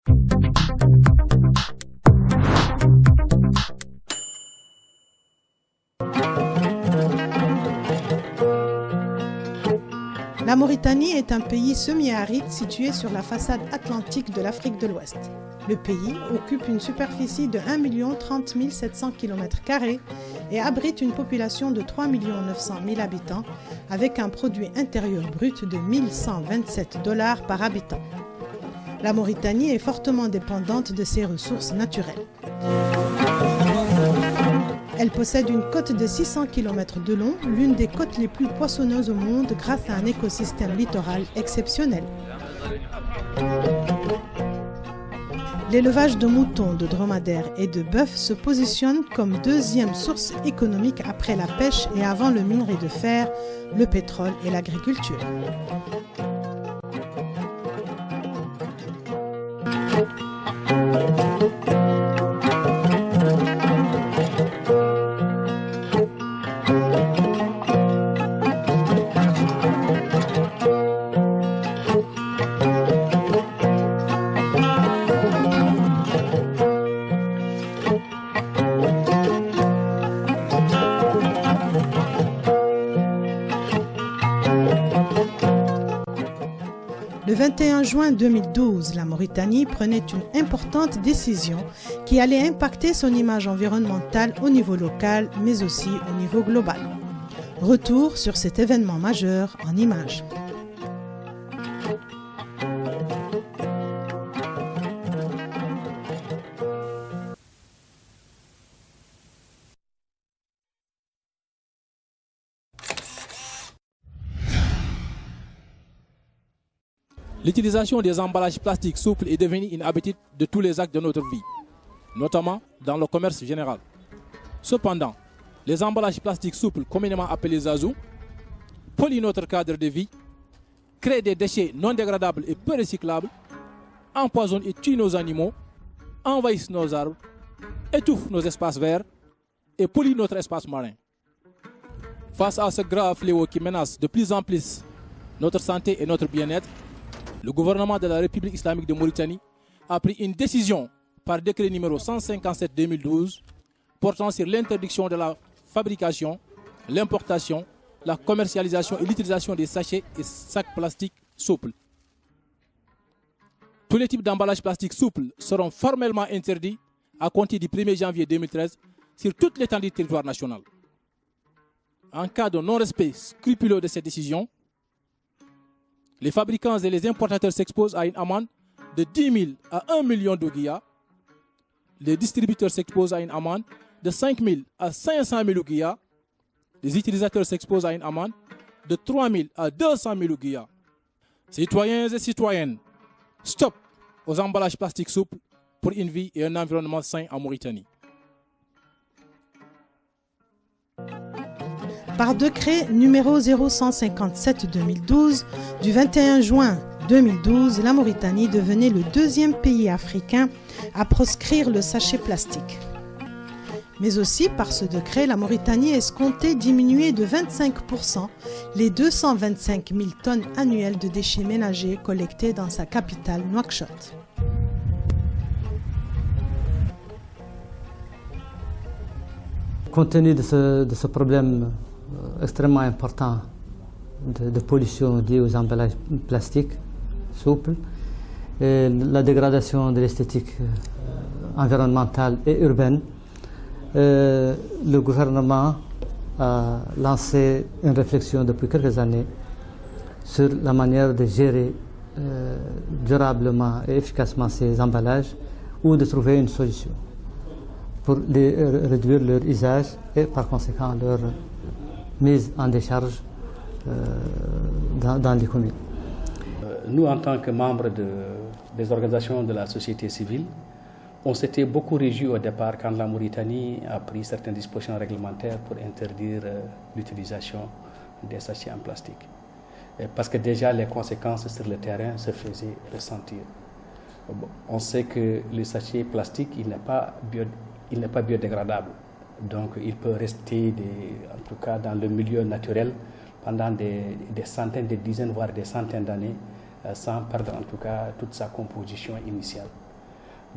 La Mauritanie est un pays semi-aride situé sur la façade atlantique de l'Afrique de l'Ouest. Le pays occupe une superficie de 1 030 700 km² et abrite une population de 3 900 000 habitants avec un produit intérieur brut de 1 127 $ par habitant. La Mauritanie est fortement dépendante de ses ressources naturelles. Elle possède une côte de 600 km de long, l'une des côtes les plus poissonneuses au monde grâce à un écosystème littoral exceptionnel. L'élevage de moutons, de dromadaires et de bœufs se positionne comme deuxième source économique après la pêche et avant le minerai de fer, le pétrole et l'agriculture. Le 21 juin 2012, la Mauritanie prenait une importante décision qui allait impacter son image environnementale au niveau local, mais aussi au niveau global. Retour sur cet événement majeur en images. L'utilisation des emballages plastiques souples est devenue une habitude de tous les actes de notre vie, notamment dans le commerce général. Cependant, les emballages plastiques souples, communément appelés azous, polluent notre cadre de vie, créent des déchets non dégradables et peu recyclables, empoisonnent et tuent nos animaux, envahissent nos arbres, étouffent nos espaces verts et polluent notre espace marin. Face à ce grave fléau qui menace de plus en plus notre santé et notre bien-être, le gouvernement de la République islamique de Mauritanie a pris une décision par décret numéro 157/2012 portant sur l'interdiction de la fabrication, l'importation, la commercialisation et l'utilisation des sachets et sacs plastiques souples. Tous les types d'emballages plastiques souples seront formellement interdits à compter du 1er janvier 2013 sur toute l'étendue du territoire national. En cas de non-respect scrupuleux de cette décision, les fabricants et les importateurs s'exposent à une amende de 10 000 à 1 million d'ouguiyas. Les distributeurs s'exposent à une amende de 5 000 à 500 000 ouguiyas. Les utilisateurs s'exposent à une amende de 3 000 à 200 000 ouguiyas. Citoyens et citoyennes, stop aux emballages plastiques souples pour une vie et un environnement sain en Mauritanie. Par décret numéro 0157/2012 du 21 juin 2012, la Mauritanie devenait le deuxième pays africain à proscrire le sachet plastique. Mais aussi par ce décret, la Mauritanie escomptait diminuer de 25% les 225 000 tonnes annuelles de déchets ménagers collectés dans sa capitale Nouakchott. Compte tenu de ce problème extrêmement important de pollution liée aux emballages plastiques souples, et la dégradation de l'esthétique environnementale et urbaine, le gouvernement a lancé une réflexion depuis quelques années sur la manière de gérer durablement et efficacement ces emballages ou de trouver une solution pour réduire leur usage et par conséquent leur mise en décharge dans les communes. Nous, en tant que membres des organisations de la société civile, on s'était beaucoup réjouis au départ quand la Mauritanie a pris certaines dispositions réglementaires pour interdire l'utilisation des sachets en plastique. Parce que déjà les conséquences sur le terrain se faisaient ressentir. On sait que le sachet plastique, il n'est pas biodégradable. Donc il peut rester, en tout cas dans le milieu naturel, pendant des centaines, des dizaines, voire des centaines d'années, sans perdre en tout cas toute sa composition initiale.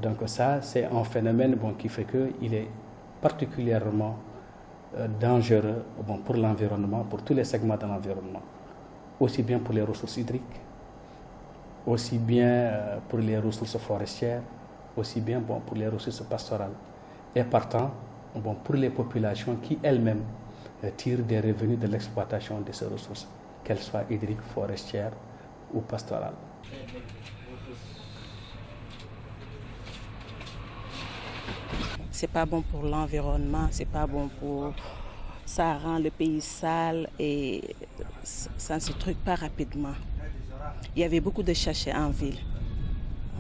Donc ça, c'est un phénomène qui fait qu'il est particulièrement dangereux pour l'environnement, pour tous les segments de l'environnement, aussi bien pour les ressources hydriques, aussi bien pour les ressources forestières, aussi bien pour les ressources pastorales. Et partant, pour les populations qui elles-mêmes tirent des revenus de l'exploitation de ces ressources, qu'elles soient hydriques, forestières ou pastorales. C'est pas bon pour l'environnement, c'est pas bon pour... Ça rend le pays sale et ça ne se truque pas rapidement. Il y avait beaucoup de sachets en ville.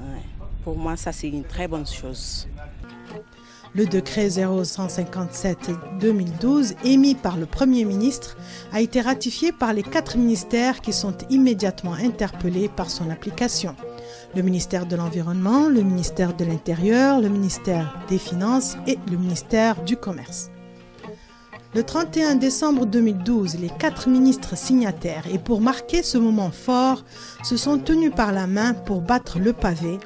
Ouais. Pour moi, ça c'est une très bonne chose. Le décret 0157-2012, émis par le Premier ministre, a été ratifié par les 4 ministères qui sont immédiatement interpellés par son application. Le ministère de l'Environnement, le ministère de l'Intérieur, le ministère des Finances et le ministère du Commerce. Le 31 décembre 2012, les 4 ministres signataires, et pour marquer ce moment fort, se sont tenus par la main pour battre le pavé.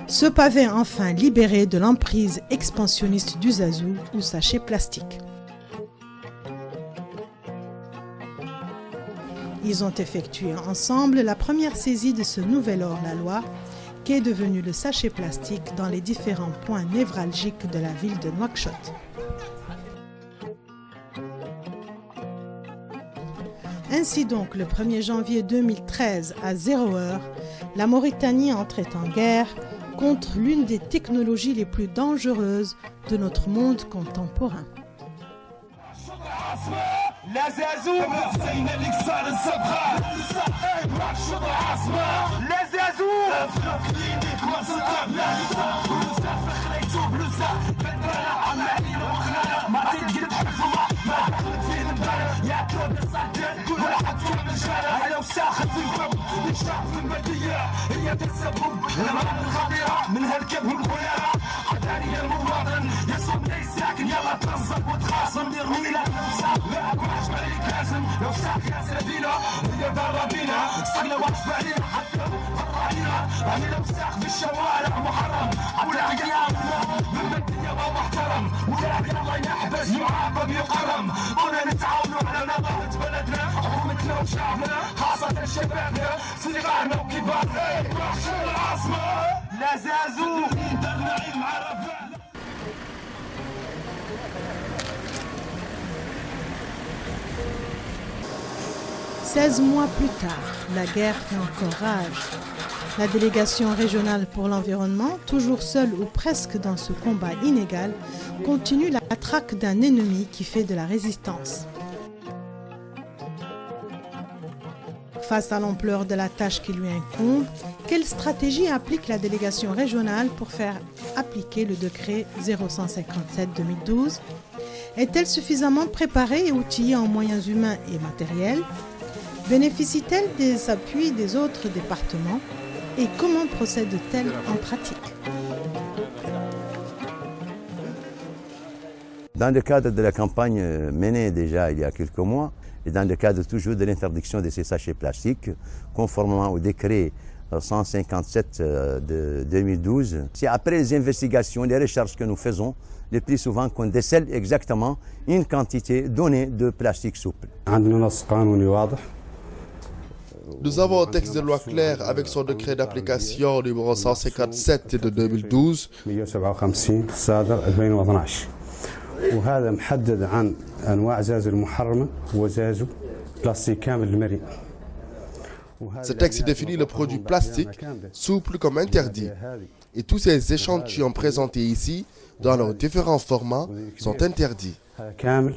Ce pavé enfin libéré de l'emprise expansionniste du Zazu ou sachet plastique. Ils ont effectué ensemble la première saisie de ce nouvel hors-la-loi qu'est devenu le sachet plastique dans les différents points névralgiques de la ville de Nouakchott. Ainsi donc, le 1er janvier 2013 à 0h, la Mauritanie entrait en guerre contre l'une des technologies les plus dangereuses de notre monde contemporain. « 16 mois plus tard, la guerre fait encore rage. La délégation régionale pour l'environnement, toujours seule ou presque dans ce combat inégal, continue la traque d'un ennemi qui fait de la résistance. Face à l'ampleur de la tâche qui lui incombe, quelle stratégie applique la délégation régionale pour faire appliquer le décret 0157-2012 ? Est-elle suffisamment préparée et outillée en moyens humains et matériels ? Bénéficie-t-elle des appuis des autres départements? Et comment procède-t-elle en pratique? Dans le cadre de la campagne menée déjà il y a quelques mois, et dans le cadre toujours de l'interdiction de ces sachets plastiques, conformément au décret 157 de 2012, c'est après les investigations, les recherches que nous faisons, le plus souvent qu'on décèle exactement une quantité donnée de plastique souple. Nous avons un texte de loi clair avec son décret d'application numéro 157 de 2012. وهذا محدد عن أنواع زازو المحرمة وزازو بلاستيك كامل المرئ. Ce texte définit le produit plastique souple comme interdit. Et tous ces échantillons présentés ici, dans leurs différents formats, sont interdits. كامل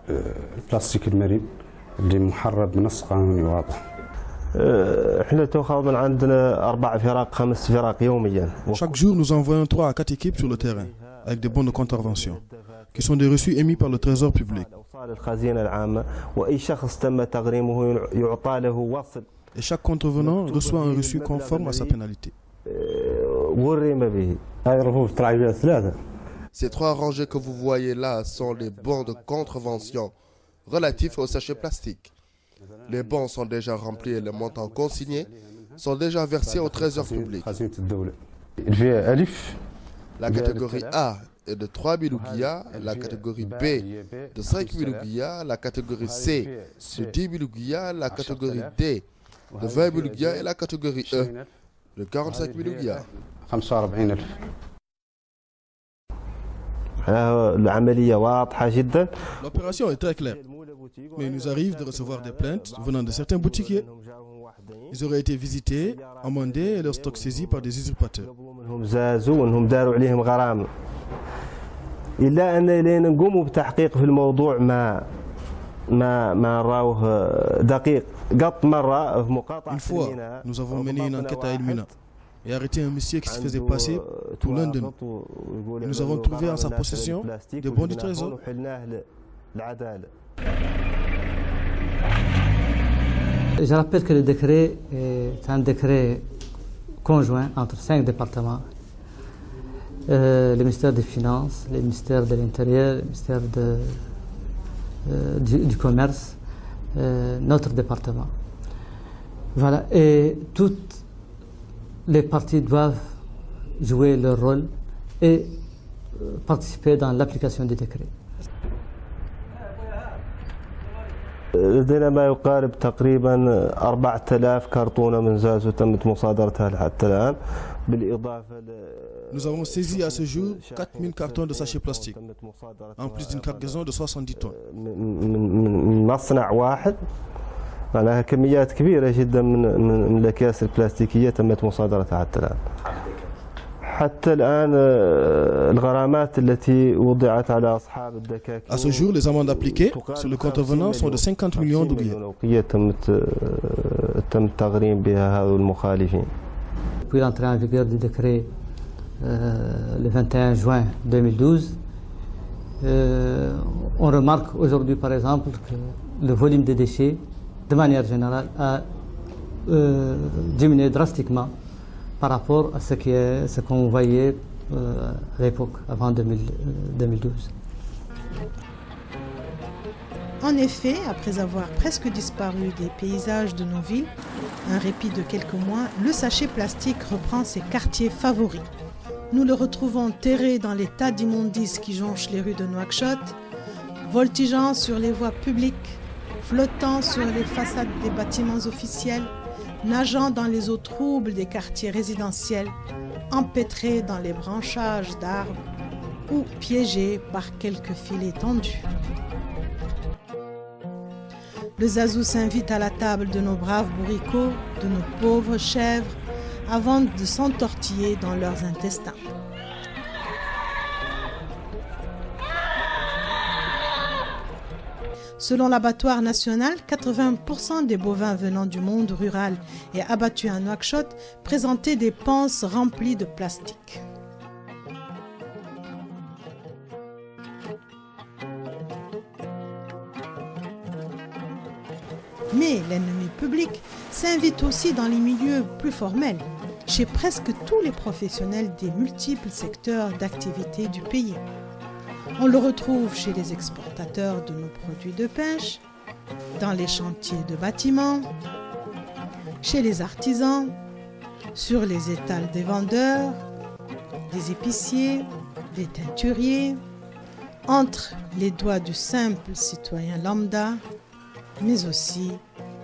البلاستيك المرئ اللي محرم بنص قانوني واضح. احنا تقريبا عندنا 4 فرق 5 فرق يوميا. Chaque jour, nous envoyons 3 à 4 équipes sur le terrain, avec des bons de contravention, qui sont des reçus émis par le Trésor public. Et chaque contrevenant reçoit un reçu conforme à sa pénalité. Ces 3 rangées que vous voyez là sont les bons de contravention relatifs aux sachets plastiques. Les bons sont déjà remplis et les montants consignés sont déjà versés au Trésor public. La catégorie A est de 3 000 ouguiya, la catégorie B de 5 000 ouguiya, la catégorie C de 10 000 ouguiya, la catégorie D de 20 000 ouguiya et la catégorie E de 45 000 ouguiya. L'opération est très claire, mais il nous arrive de recevoir des plaintes venant de certains boutiquiers. Ils auraient été visités, amendés et leur stock saisi par des usurpateurs. إلا أن إلينا نقوموا بتحقيق في الموضوع ما راوه دقيق قط مرة في مقاطعة. Une fois, nous avons mené une enquête à Elmina et arrêté un monsieur qui se faisait passer pour l'un de nous. Nous avons trouvé en sa possession des bons du trésor. Je rappelle que le décret est un décret conjoint entre 5 départements. Le ministère des Finances, le ministère de l'Intérieur, le ministère du Commerce, notre département. Voilà, et toutes les parties doivent jouer leur rôle et participer dans l'application du décret. لدينا ما يقارب تقريبا 4000 كرتونة من زازو تمت مصادرتها حتى الآن بالإضافة. Nous avons saisi à ce jour 4000 cartons de sachets plastiques, en plus d'une cargaison de 70 tonnes. من مصنع واحد معناها كميات كبيرة جدا من الأكياس البلاستيكية تمت مصادرتها حتى الآن. حتى الآن الغرامات التي وضعت على أصحاب الدكاكين. À ce jour, les amendes appliquées sur le contrevenant sont de 50 millions d'ouguiya. تم التغريم بها هؤلاء المخالفين. Depuis l'entrée en vigueur du décret le 21 juin 2012, on remarque aujourd'hui par exemple que le volume des déchets, de manière générale, a diminué drastiquement par rapport à ce qu'on voyait à l'époque, avant 2012. En effet, après avoir presque disparu des paysages de nos villes, un répit de quelques mois, le sachet plastique reprend ses quartiers favoris. Nous le retrouvons terré dans les tas d'immondices qui jonchent les rues de Nouakchott, voltigeant sur les voies publiques, flottant sur les façades des bâtiments officiels, nageant dans les eaux troubles des quartiers résidentiels, empêtré dans les branchages d'arbres ou piégé par quelques filets tendus. Le Zazou s'invite à la table de nos braves bourricots, de nos pauvres chèvres, avant de s'entortiller dans leurs intestins. Selon l'abattoir national, 80% des bovins venant du monde rural et abattus à Nouakchott présentaient des panses remplies de plastique. Mais l'ennemi public s'invite aussi dans les milieux plus formels, chez presque tous les professionnels des multiples secteurs d'activité du pays. On le retrouve chez les exportateurs de nos produits de pêche, dans les chantiers de bâtiments, chez les artisans, sur les étals des vendeurs, des épiciers, des teinturiers, entre les doigts du simple citoyen lambda, mais aussi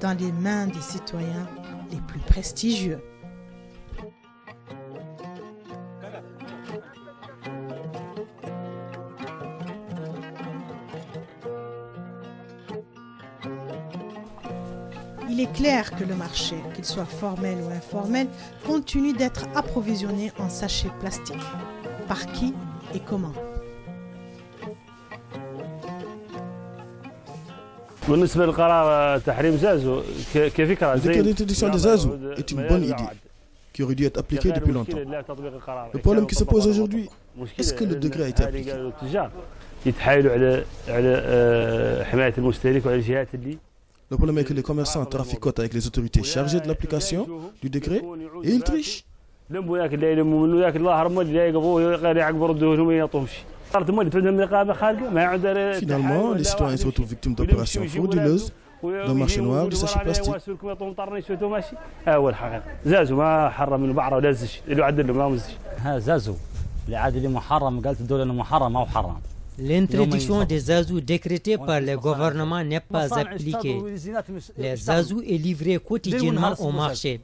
dans les mains des citoyens les plus prestigieux. Il est clair que le marché, qu'il soit formel ou informel, continue d'être approvisionné en sachets plastiques. Par qui et comment? Le décret d'interdiction des Zazou est une bonne idée qui aurait dû être appliquée depuis longtemps. Le problème qui se pose aujourd'hui, est-ce que le décret a été appliqué? Le problème est que les commerçants traficotent avec les autorités chargées de l'application du décret et ils trichent. Finalement, les citoyens se retrouvent victimes d'opérations frauduleuses d'un marché noir du sachet plastique. L'introduction des azous décrétée par le gouvernement n'est pas appliquée. Les azous est livré quotidiennement au marché.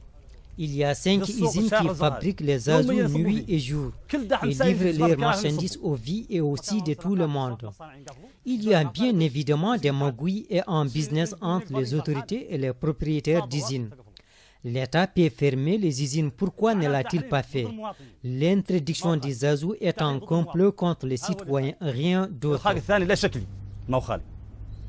Il y a 5 usines qui fabriquent les azous nuit et jour et livrent leurs marchandises aux vies et aussi de tout le monde. Il y a bien évidemment des magouilles et un business entre les autorités et les propriétaires d'usines. L'État peut fermer les usines, pourquoi ne l'a-t-il pas fait? L'introduction des azous est un complot contre les citoyens, rien d'autre.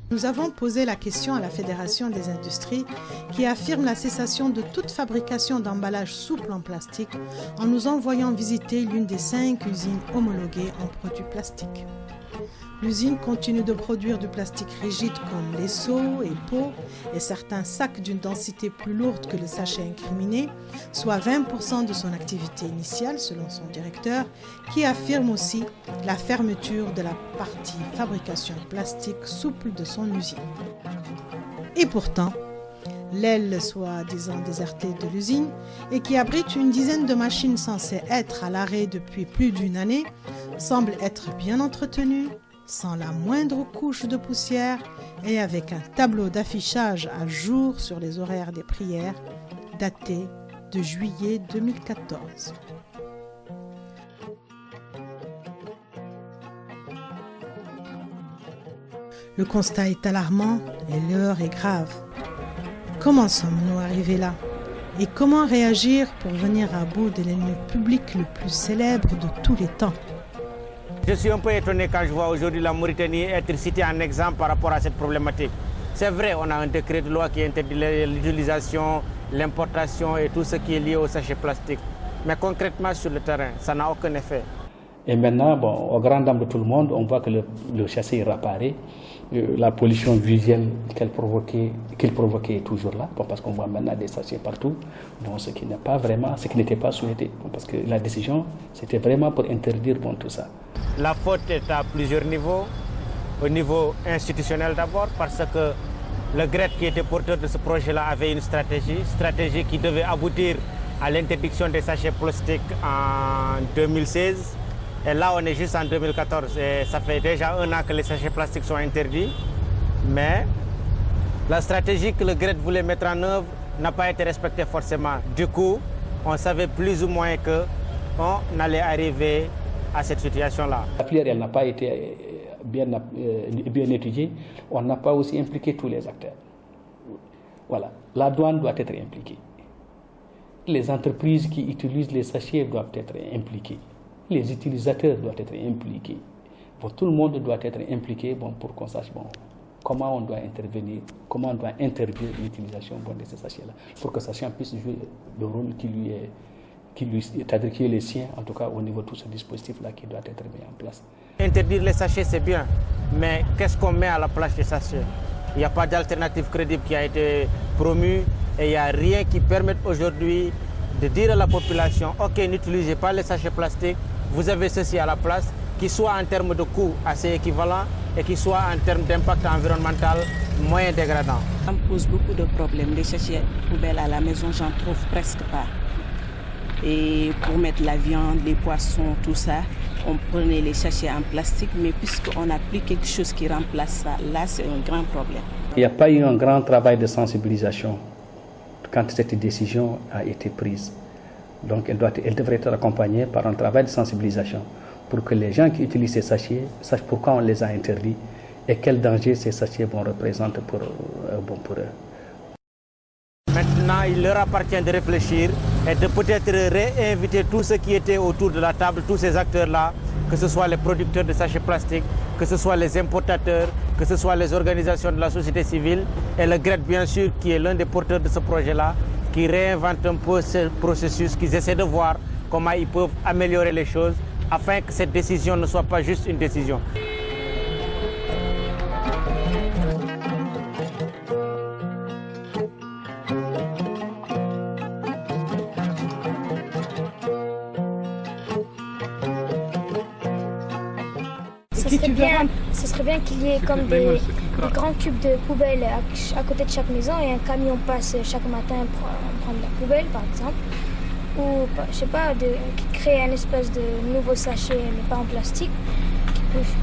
Nous avons posé la question à la Fédération des industries qui affirme la cessation de toute fabrication d'emballages souples en plastique en nous envoyant visiter l'une des 5 usines homologuées en produits plastiques. L'usine continue de produire du plastique rigide comme les seaux et pots et certains sacs d'une densité plus lourde que le sachet incriminé, soit 20% de son activité initiale selon son directeur, qui affirme aussi la fermeture de la partie fabrication plastique souple de son usine. Et pourtant, l'aile soi-disant désertée de l'usine et qui abrite une dizaine de machines censées être à l'arrêt depuis plus d'une année, semble être bien entretenue, sans la moindre couche de poussière et avec un tableau d'affichage à jour sur les horaires des prières daté de juillet 2014. Le constat est alarmant et l'heure est grave. Comment sommes-nous arrivés là? Et comment réagir pour venir à bout de l'ennemi public le plus célèbre de tous les temps? Je suis un peu étonné quand je vois aujourd'hui la Mauritanie être citée en exemple par rapport à cette problématique. C'est vrai, on a un décret de loi qui interdit l'utilisation, l'importation et tout ce qui est lié au sachet plastique. Mais concrètement sur le terrain, ça n'a aucun effet. Et maintenant, bon, aux grandes dames de tout le monde, on voit que le châssis réapparait. La pollution visuelle qu'il provoquait est toujours là, bon, parce qu'on voit maintenant des sachets partout, bon, ce qui n'était pas souhaité, bon, parce que la décision, c'était vraiment pour interdire bon, tout ça. La faute est à plusieurs niveaux. Au niveau institutionnel d'abord, parce que le GRET qui était porteur de ce projet-là avait une stratégie qui devait aboutir à l'interdiction des sachets plastiques en 2016. Et là, on est juste en 2014 et ça fait déjà 1 an que les sachets plastiques sont interdits. Mais la stratégie que le GRET voulait mettre en œuvre n'a pas été respectée forcément. Du coup, on savait plus ou moins qu'on allait arriver à cette situation-là. La filière, elle n'a pas été bien étudiée. On n'a pas aussi impliqué tous les acteurs. Voilà. La douane doit être impliquée. Les entreprises qui utilisent les sachets doivent être impliquées. Les utilisateurs doivent être impliqués. Bon, tout le monde doit être impliqué bon, pour qu'on sache bon, comment on doit intervenir, comment on doit interdire l'utilisation bon, de ces sachets-là, pour que chacun puisse jouer le rôle qui est le sien, en tout cas au niveau de tout ce dispositif-là qui doit être mis en place. Interdire les sachets, c'est bien, mais qu'est-ce qu'on met à la place des sachets? Il n'y a pas d'alternative crédible qui a été promue et il n'y a rien qui permette aujourd'hui de dire à la population, ok, n'utilisez pas les sachets plastiques, vous avez ceci à la place, qui soit en termes de coût assez équivalent et qui soit en termes d'impact environnemental moins dégradant. Ça me pose beaucoup de problèmes. Les sachets poubelles à la maison, j'en trouve presque pas. Et pour mettre la viande, les poissons, tout ça, on prenait les sachets en plastique, mais puisqu'on n'a plus quelque chose qui remplace ça, là c'est un grand problème. Il n'y a pas eu un grand travail de sensibilisation quand cette décision a été prise. Donc elle devrait être accompagnée par un travail de sensibilisation pour que les gens qui utilisent ces sachets sachent pourquoi on les a interdits et quel danger ces sachets vont représenter pour eux. Maintenant, il leur appartient de réfléchir et de peut-être réinviter tous ceux qui étaient autour de la table, tous ces acteurs-là, que ce soit les producteurs de sachets plastiques, que ce soit les importateurs, que ce soit les organisations de la société civile et le GRET, bien sûr, qui est l'un des porteurs de ce projet-là, qui réinventent un peu ce processus, qui essaient de voir comment ils peuvent améliorer les choses afin que cette décision ne soit pas juste une décision. Ce serait bien qu'il y ait comme des des grands cubes de poubelle à côté de chaque maison et un camion passe chaque matin pour prendre la poubelle, par exemple. Ou, je sais pas, qui crée un espèce de nouveau sachet, mais pas en plastique,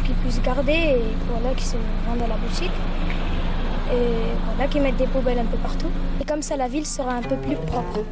qu'ils puissent garder et voilà, qui se vendent à la boutique. Et voilà, qui mettent des poubelles un peu partout. Et comme ça, la ville sera un peu plus propre.